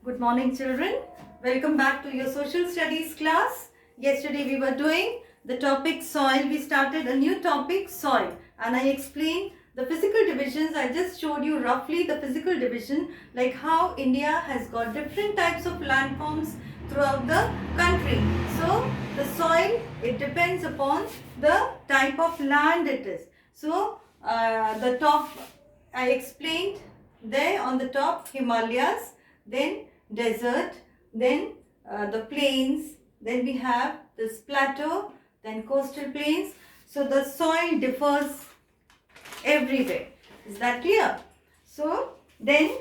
Good morning, children. Welcome back to your social studies class. Yesterday we were doing the topic soil. We started a new topic, soil, and I explained the physical divisions. I just showed you roughly the physical division, like how India has got different types of landforms throughout the country. So the soil, it depends upon the type of land it is. So the top, I explained there on the top, Himalayas, then desert, then the plains, then we have this plateau, then coastal plains. So the soil differs everywhere. Is that clear? So then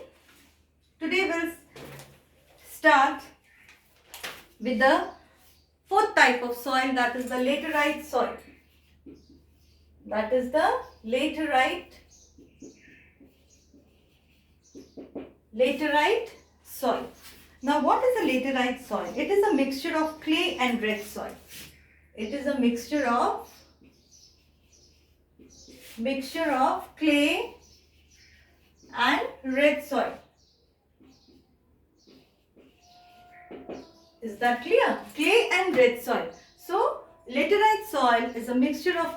today we'll start with the fourth type of soil, that is the laterite soil. That is the laterite soil. Now what is a laterite soil? It is a mixture of clay and red soil. It is a mixture of clay and red soil. Is that clear? Clay and red soil. So laterite soil is a mixture of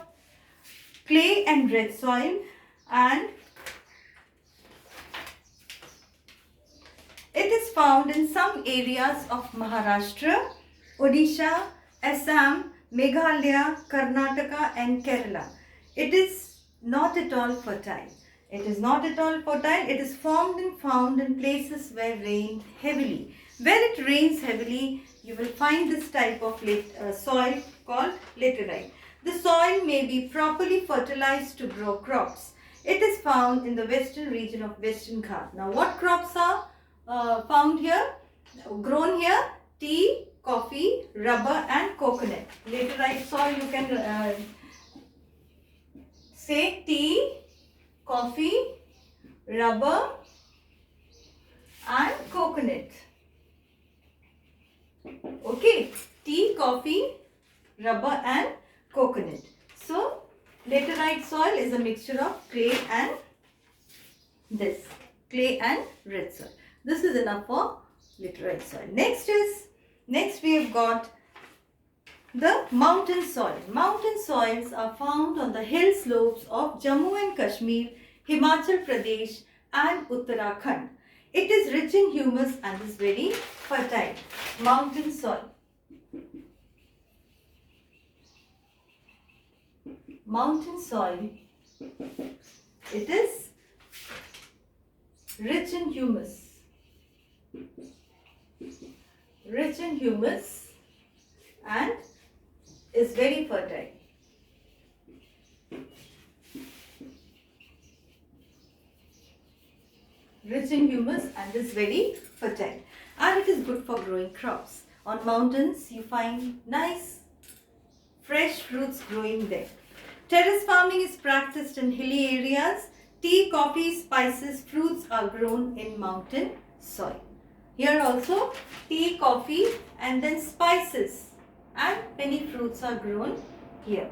clay and red soil, and it is found in some areas of Maharashtra, Odisha, Assam, Meghalaya, Karnataka and Kerala. It is not at all fertile. It is not at all fertile. It is formed and found in places where rain heavily. Where it rains heavily, you will find this type of soil called laterite. The soil may be properly fertilized to grow crops. It is found in the western region of Western Ghat. Now what crops are found here, grown here? Tea, coffee, rubber and coconut. Laterite soil, you can say tea, coffee, rubber and coconut. Okay, tea, coffee, rubber and coconut. So laterite soil is a mixture of clay and red soil. This is enough for laterite soil. Next we have got the mountain soil. Mountain soils are found on the hill slopes of Jammu and Kashmir, Himachal Pradesh and Uttarakhand. It is rich in humus and is very fertile. Mountain soil. Mountain soil, it is rich in humus. And is very fertile. Rich in humus and is very fertile. And it is good for growing crops. On mountains, you find nice fresh fruits growing there. Terrace farming is practiced in hilly areas. Tea, coffee, spices, fruits are grown in mountain soil. Here also tea, coffee and then spices and many fruits are grown here.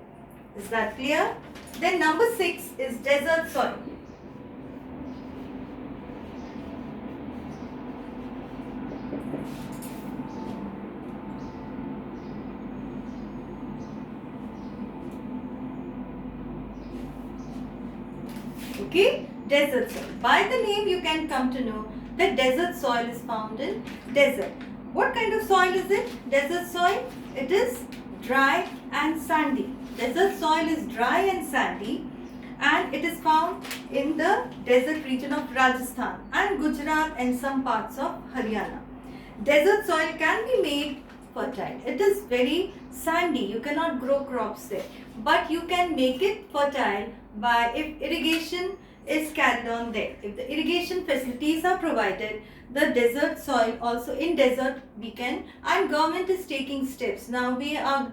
Is that clear? Then number 6 is desert soil. Okay, desert soil. By the name you can come to know that desert soil is found in desert. What kind of soil is it? Desert soil? It is dry and sandy. Desert soil is dry and sandy and it is found in the desert region of Rajasthan and Gujarat and some parts of Haryana. Desert soil can be made fertile. It is very sandy. You cannot grow crops there. But you can make it fertile by if irrigation is carried on there. If the irrigation facilities are provided, the desert soil also in desert we can, and government is taking steps. Now we are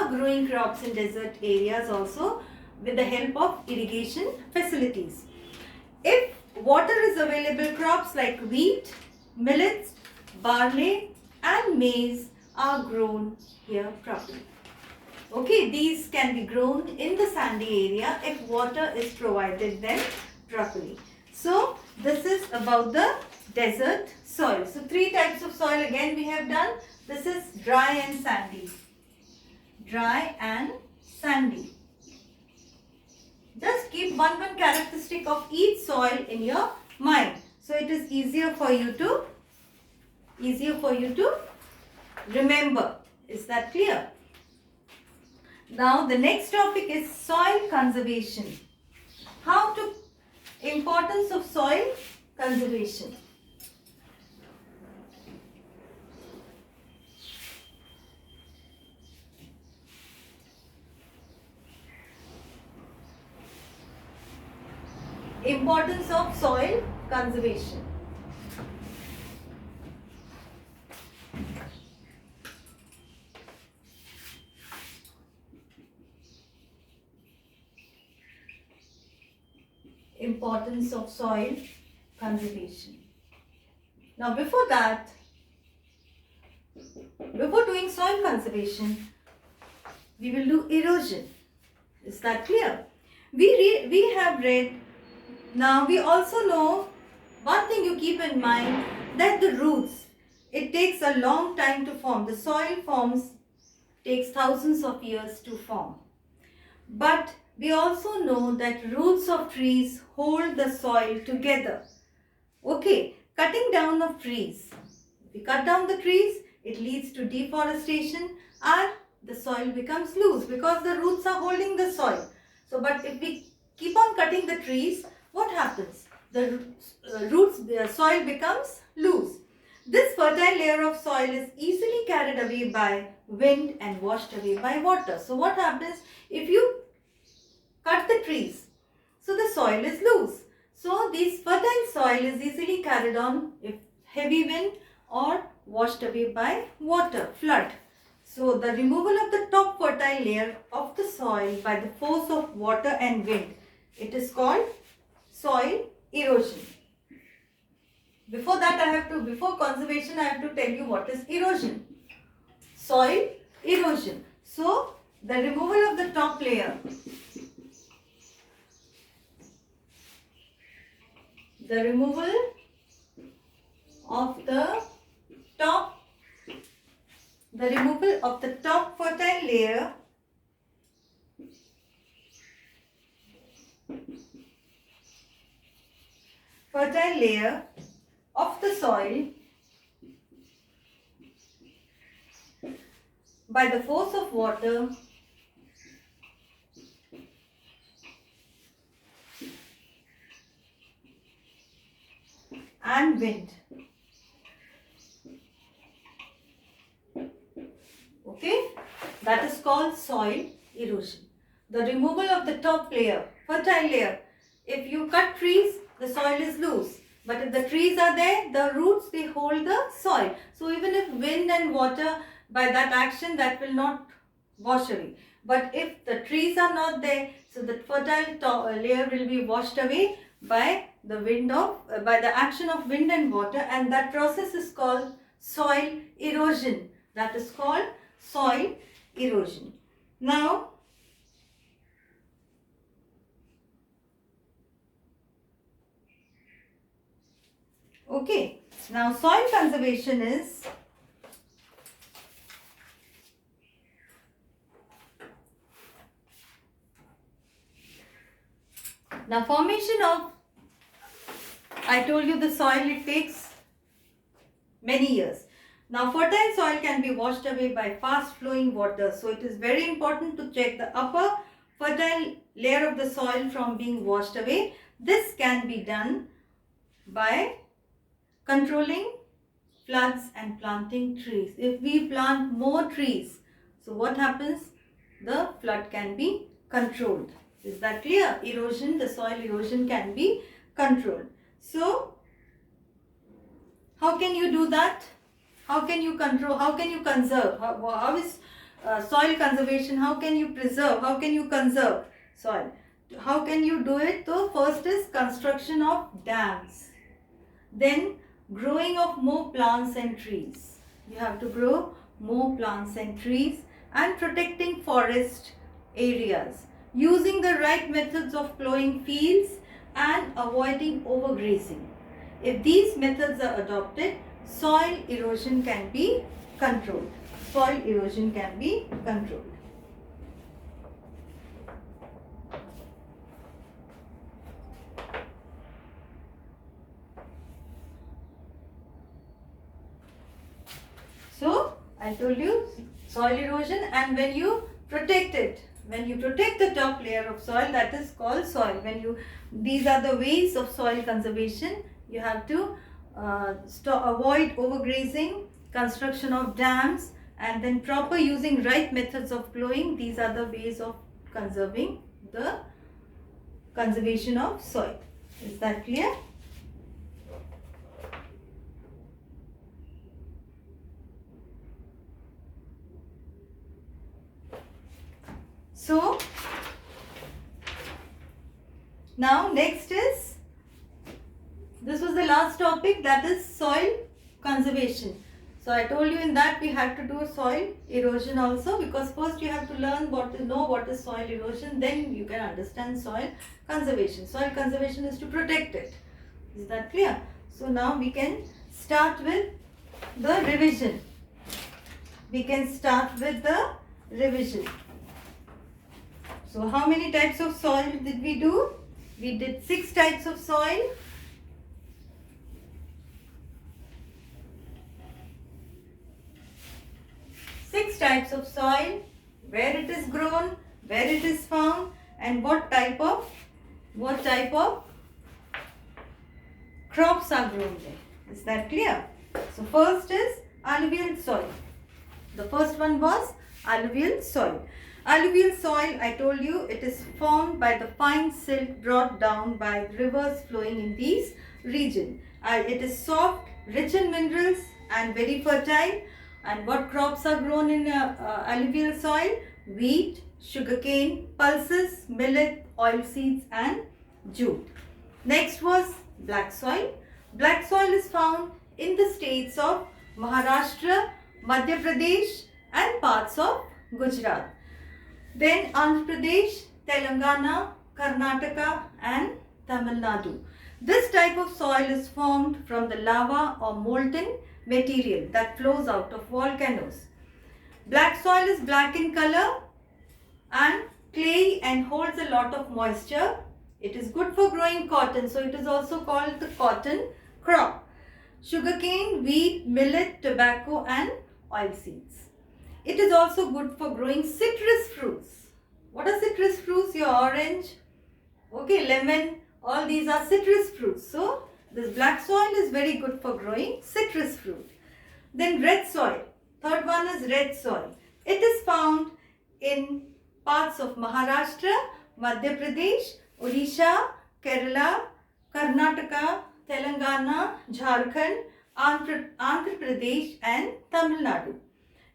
growing crops in desert areas also with the help of irrigation facilities. If water is available, crops like wheat, millets, barley and maize are grown here properly. Okay, these can be grown in the sandy area if water is provided them properly. So this is about the desert soil. So three types of soil again we have done. This is dry and sandy. Dry and sandy. Just keep one characteristic of each soil in your mind. So it is easier for you to remember. Is that clear? Now the next topic is soil conservation. Importance of soil conservation. Importance of soil conservation. Importance of soil conservation. Now before doing soil conservation, we will do erosion. Is that clear? We have read. Now we also know one thing you keep in mind, that the roots, it takes a long time to form. The soil takes thousands of years to form. But we also know that roots of trees hold the soil together. Okay, cutting down of trees. If we cut down the trees, it leads to deforestation and the soil becomes loose because the roots are holding the soil. So, but if we keep on cutting the trees, what happens? The soil becomes loose. This fertile layer of soil is easily carried away by wind and washed away by water. So what happens if you cut the trees? So the soil is loose. So this fertile soil is easily carried on if heavy wind or washed away by water, flood. So the removal of the top fertile layer of the soil by the force of water and wind, it is called soil erosion. Before conservation, I have to tell you what is erosion. Soil erosion. So the removal of the top layer. The removal of the top fertile layer of the soil by the force of water and wind. Okay, that is called soil erosion. The removal of the top layer, fertile layer. If you cut trees, the soil is loose. But if the trees are there, the roots, they hold the soil. So even if wind and water, by that action, that will not wash away. But if the trees are not there, so the fertile layer will be washed away by the action of wind and water, and that process is called soil erosion. That is called soil erosion. Now, okay, now soil conservation is now formation of, I told you the soil, it takes many years. Now fertile soil can be washed away by fast flowing water. So it is very important to check the upper fertile layer of the soil from being washed away. This can be done by controlling floods and planting trees. If we plant more trees, so what happens? The flood can be controlled. Is that clear? Erosion, the soil erosion can be controlled. So, how can you do that? How can you control? How can you conserve? How is soil conservation? How can you preserve? How can you conserve soil? How can you do it? So, first is construction of dams. Then, growing of more plants and trees. You have to grow more plants and trees, and protecting forest areas. Using the right methods of plowing fields and avoiding overgrazing. If these methods are adopted, soil erosion can be controlled. Soil erosion can be controlled. So, I told you soil erosion, and when you protect it, when you protect the top layer of soil, that is called soil. These are the ways of soil conservation. You have to avoid overgrazing, construction of dams, and then proper using right methods of plowing. These are the ways of conserving the conservation of soil. Is that clear? So, now next is, this was the last topic, that is soil conservation. So I told you in that we had to do soil erosion also, because first you have to learn what is soil erosion, then you can understand soil conservation. Soil conservation is to protect it. Is that clear? So now we can start with the revision. So how many types of soil did we do? We did 6 types of soil. Six types of soil, where it is grown, where it is found, and what type of crops are grown there. Is that clear? So first is alluvial soil. The first one was alluvial soil. Alluvial soil, I told you, it is formed by the fine silt brought down by rivers flowing in these regions. It is soft, rich in minerals, and very fertile. And what crops are grown in alluvial soil? Wheat, sugarcane, pulses, millet, oilseeds, and jute. Next was black soil. Black soil is found in the states of Maharashtra, Madhya Pradesh, and parts of Gujarat. Then Andhra Pradesh, Telangana, Karnataka, and Tamil Nadu. This type of soil is formed from the lava or molten material that flows out of volcanoes. Black soil is black in color and clay and holds a lot of moisture. It is good for growing cotton, so it is also called the cotton crop. Sugarcane, wheat, millet, tobacco, and oilseeds. It is also good for growing citrus fruits. What are citrus fruits? Your orange, okay, lemon, all these are citrus fruits. So, this black soil is very good for growing citrus fruit. Then red soil. Third one is red soil. It is found in parts of Maharashtra, Madhya Pradesh, Odisha, Kerala, Karnataka, Telangana, Jharkhand, Andhra Pradesh, and Tamil Nadu.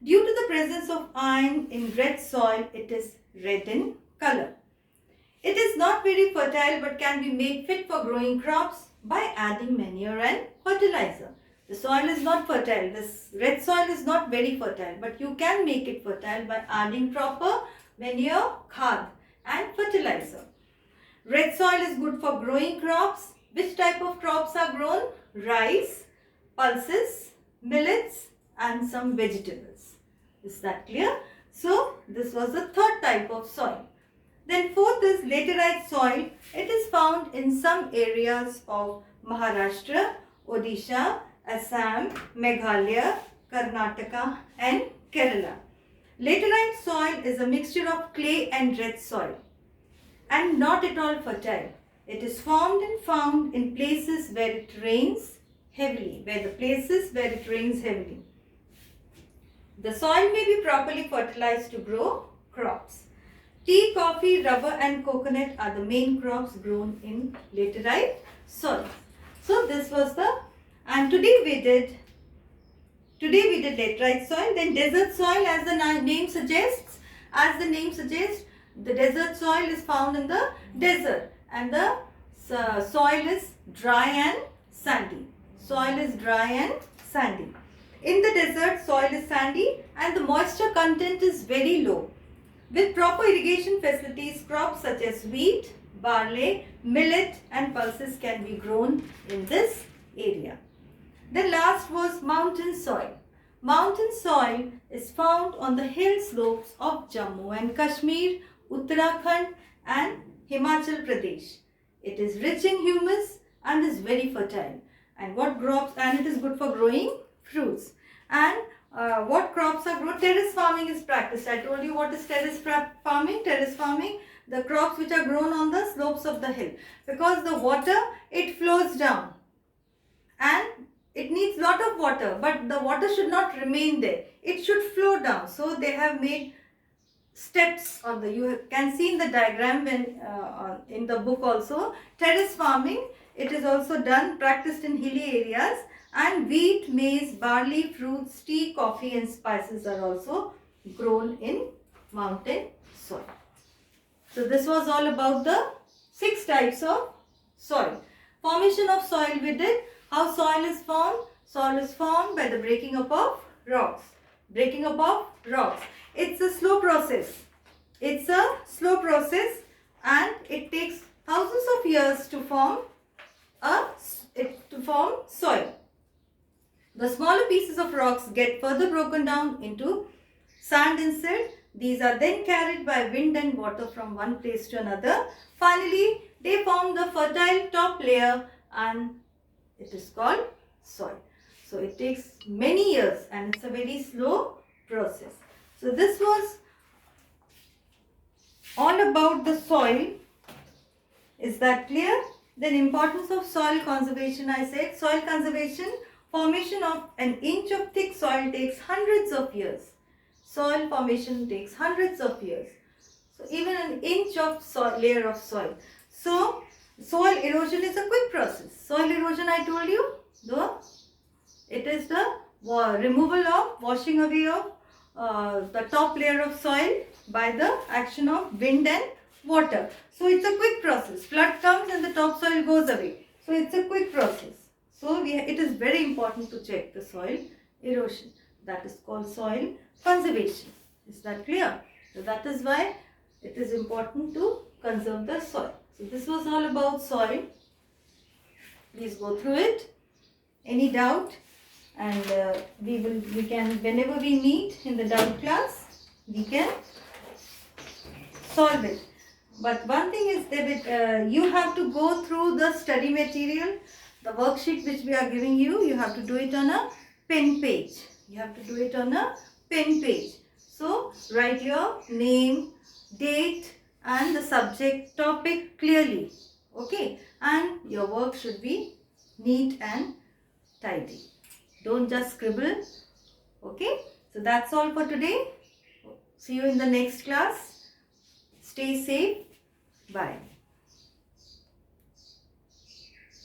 Due to the presence of iron in red soil, it is red in color. It is not very fertile but can be made fit for growing crops by adding manure and fertilizer. The soil is not fertile. This red soil is not very fertile, but you can make it fertile by adding proper manure, khad, and fertilizer. Red soil is good for growing crops. Which type of crops are grown? Rice, pulses, millets, and some vegetables. Is that clear? So, this was the third type of soil. Then fourth is laterite soil. It is found in some areas of Maharashtra, Odisha, Assam, Meghalaya, Karnataka, and Kerala. Laterite soil is a mixture of clay and red soil and not at all fertile. It is formed and found in places where it rains heavily, The soil may be properly fertilized to grow crops. Tea, coffee, rubber, and coconut are the main crops grown in laterite soil. So this was and today we did laterite soil. Then desert soil, as the name suggests, the desert soil is found in the desert, and the soil is dry and sandy. In the desert, soil is sandy and the moisture content is very low. With proper irrigation facilities, crops such as wheat, barley, millet and pulses can be grown in this area. The last was mountain soil. Mountain soil is found on the hill slopes of Jammu and Kashmir, Uttarakhand and Himachal Pradesh. It is rich in humus and is very fertile. And what crops, and it is good for growing fruits. And what crops are grown? Terrace farming is practiced. I told you what is terrace farming. Terrace farming, the crops which are grown on the slopes of the hill. Because the water, it flows down. And it needs lot of water, but the water should not remain there. It should flow down. So they have made steps on the, you can see in the diagram when in the book also, terrace farming, it is also done, practiced in hilly areas, and wheat, maize, barley, fruits, tea, coffee and spices are also grown in mountain soil. So this was all about the 6 types of soil. Formation of soil we did. How soil is formed? Soil is formed by the breaking up of rocks. Breaking up of rocks. It's a slow process. It's a slow process and it takes thousands of years to form soil. The smaller pieces of rocks get further broken down into sand and silt. These are then carried by wind and water from one place to another. Finally, they form the fertile top layer and it is called soil. So it takes many years and it's a very slow process. So this was all about the soil. Is that clear? Then importance of soil conservation, I said. Soil conservation, formation of an inch of thick soil takes hundreds of years. Soil formation takes hundreds of years. So even an inch of soil, layer of soil. So soil erosion is a quick process. Soil erosion, I told you, it is the removal of, washing away of the top layer of soil by the action of wind and water. So it's a quick process. Flood comes and the topsoil goes away. So it's a quick process. So it is very important to check the soil erosion. That is called soil conservation. Is that clear? So that is why it is important to conserve the soil. So this was all about soil. Please go through it. Any doubt? And we can, whenever we meet in the doubt class, we can solve it. But one thing is that you have to go through the study material, the worksheet which we are giving you. You have to do it on a pen page. You have to do it on a pen page. So write your name, date and the subject topic clearly. Okay, and your work should be neat and tidy. Don't just scribble. Okay, so that's all for today. See you in the next class. Stay safe. Bye.